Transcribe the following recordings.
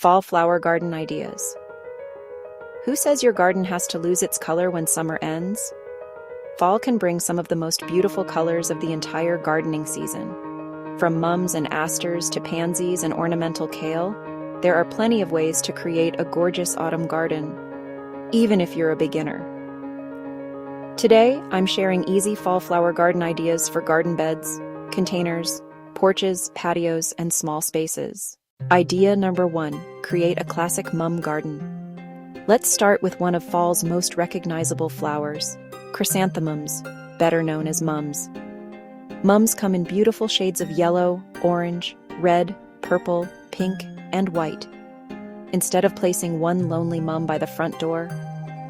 Fall flower garden ideas. Who says your garden has to lose its color when summer ends? Fall can bring some of the most beautiful colors of the entire gardening season. From mums and asters to pansies and ornamental kale, there are plenty of ways to create a gorgeous autumn garden, even if you're a beginner. Today, I'm sharing easy fall flower garden ideas for garden beds, containers, porches, patios, and small spaces. Idea number 1, create a classic mum garden. Let's start with one of fall's most recognizable flowers, chrysanthemums, better known as mums. Mums come in beautiful shades of yellow, orange, red, purple, pink, and white. Instead of placing one lonely mum by the front door,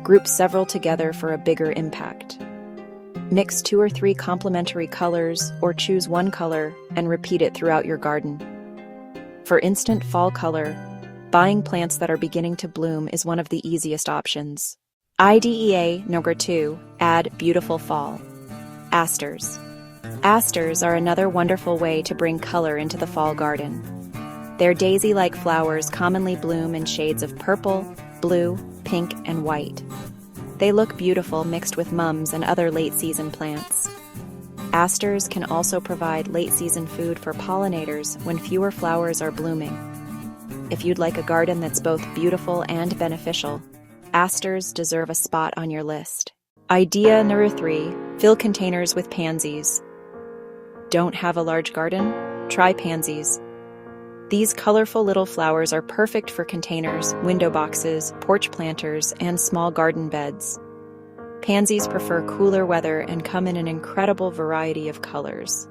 group several together for a bigger impact. Mix 2 or 3 complementary colors or choose one color and repeat it throughout your garden. For instant fall color, buying plants that are beginning to bloom is one of the easiest options. Idea number 2, add beautiful fall. Asters. Asters are another wonderful way to bring color into the fall garden. Their daisy-like flowers commonly bloom in shades of purple, blue, pink, and white. They look beautiful mixed with mums and other late-season plants. Asters can also provide late-season food for pollinators when fewer flowers are blooming. If you'd like a garden that's both beautiful and beneficial, asters deserve a spot on your list. Idea number 3, fill containers with pansies. Don't have a large garden? Try pansies. These colorful little flowers are perfect for containers, window boxes, porch planters, and small garden beds. Pansies prefer cooler weather and come in an incredible variety of colors.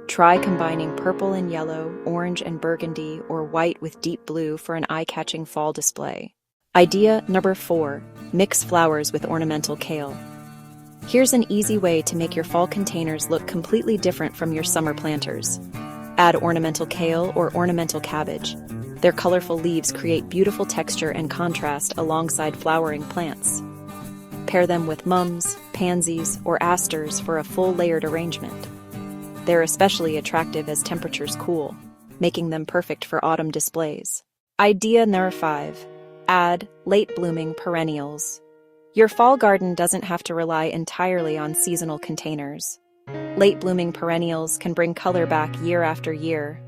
Try combining purple and yellow, orange and burgundy, or white with deep blue for an eye-catching fall display. Idea number 4, mix flowers with ornamental kale. Here's an easy way to make your fall containers look completely different from your summer planters. Add ornamental kale or ornamental cabbage. Their colorful leaves create beautiful texture and contrast alongside flowering plants. Pair them with mums, pansies, or asters for a full layered arrangement. They're especially attractive as temperatures cool, making them perfect for autumn displays. Idea number 5, add late-blooming perennials. Your fall garden doesn't have to rely entirely on seasonal containers. Late-blooming perennials can bring color back year after year.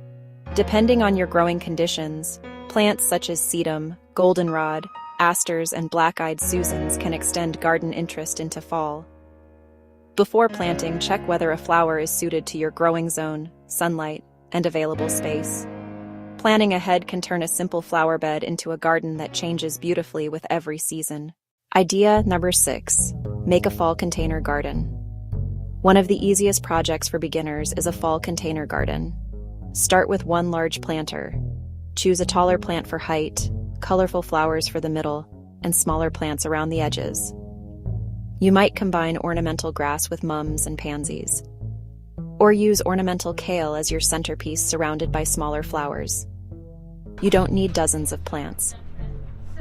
Depending on your growing conditions, plants such as sedum, goldenrod, asters, and black-eyed Susans can extend garden interest into fall. Before planting, check whether a flower is suited to your growing zone, sunlight, and available space. Planning ahead can turn a simple flower bed into a garden that changes beautifully with every season. Idea number 6, make a fall container garden. One of the easiest projects for beginners is a fall container garden. Start with one large planter. Choose a taller plant for height, colorful flowers for the middle, and smaller plants around the edges. You might combine ornamental grass with mums and pansies, or use ornamental kale as your centerpiece surrounded by smaller flowers. You don't need dozens of plants.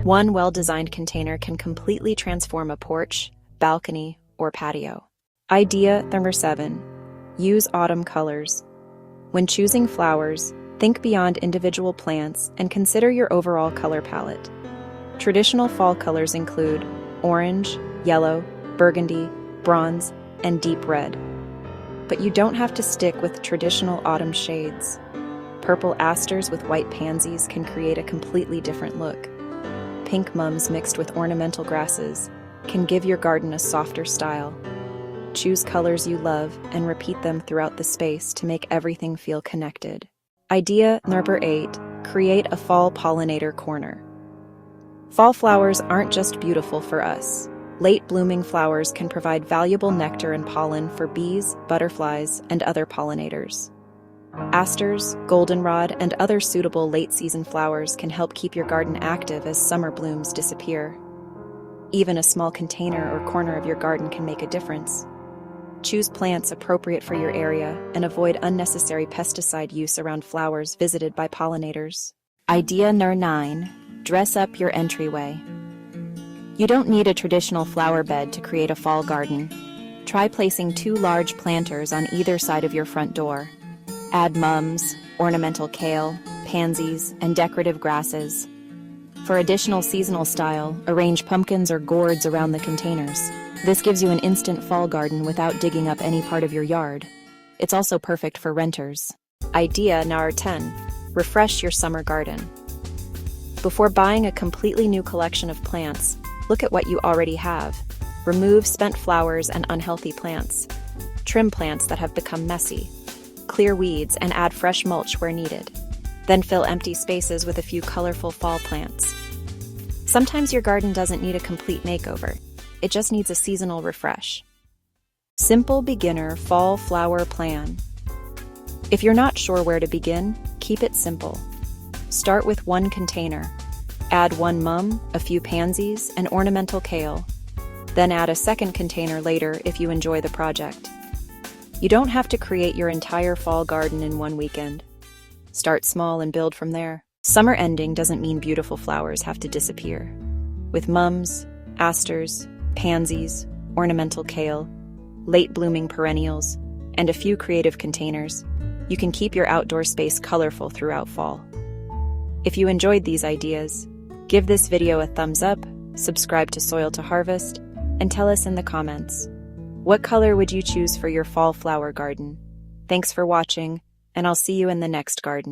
One well-designed container can completely transform a porch, balcony, or patio. Idea number 7, use autumn colors. When choosing flowers, think beyond individual plants and consider your overall color palette. Traditional fall colors include orange, yellow, burgundy, bronze, and deep red. But you don't have to stick with traditional autumn shades. Purple asters with white pansies can create a completely different look. Pink mums mixed with ornamental grasses can give your garden a softer style. Choose colors you love and repeat them throughout the space to make everything feel connected. Idea number 8, create a fall pollinator corner. Fall flowers aren't just beautiful for us. Late-blooming flowers can provide valuable nectar and pollen for bees, butterflies, and other pollinators. Asters, goldenrod, and other suitable late-season flowers can help keep your garden active as summer blooms disappear. Even a small container or corner of your garden can make a difference. Choose plants appropriate for your area and avoid unnecessary pesticide use around flowers visited by pollinators. Idea number 9, dress up your entryway. You don't need a traditional flower bed to create a fall garden. Try placing 2 large planters on either side of your front door. Add mums, ornamental kale, pansies, and decorative grasses, For additional seasonal style, arrange pumpkins or gourds around the containers. This gives you an instant fall garden without digging up any part of your yard. It's also perfect for renters. Idea number 10. Refresh your summer garden. Before buying a completely new collection of plants, look at what you already have. Remove spent flowers and unhealthy plants. Trim plants that have become messy. Clear weeds and add fresh mulch where needed. Then fill empty spaces with a few colorful fall plants. Sometimes your garden doesn't need a complete makeover. It just needs a seasonal refresh. Simple beginner fall flower plan. If you're not sure where to begin, keep it simple. Start with one container. Add one mum, a few pansies, and ornamental kale. Then add a second container later if you enjoy the project. You don't have to create your entire fall garden in one weekend. Start small and build from there. Summer ending doesn't mean beautiful flowers have to disappear. With mums, asters, pansies, ornamental kale, late blooming perennials, and a few creative containers, you can keep your outdoor space colorful throughout fall. If you enjoyed these ideas, give this video a thumbs up, subscribe to Soil to Harvest, and tell us in the comments, what color would you choose for your fall flower garden? Thanks for watching, and I'll see you in the next garden.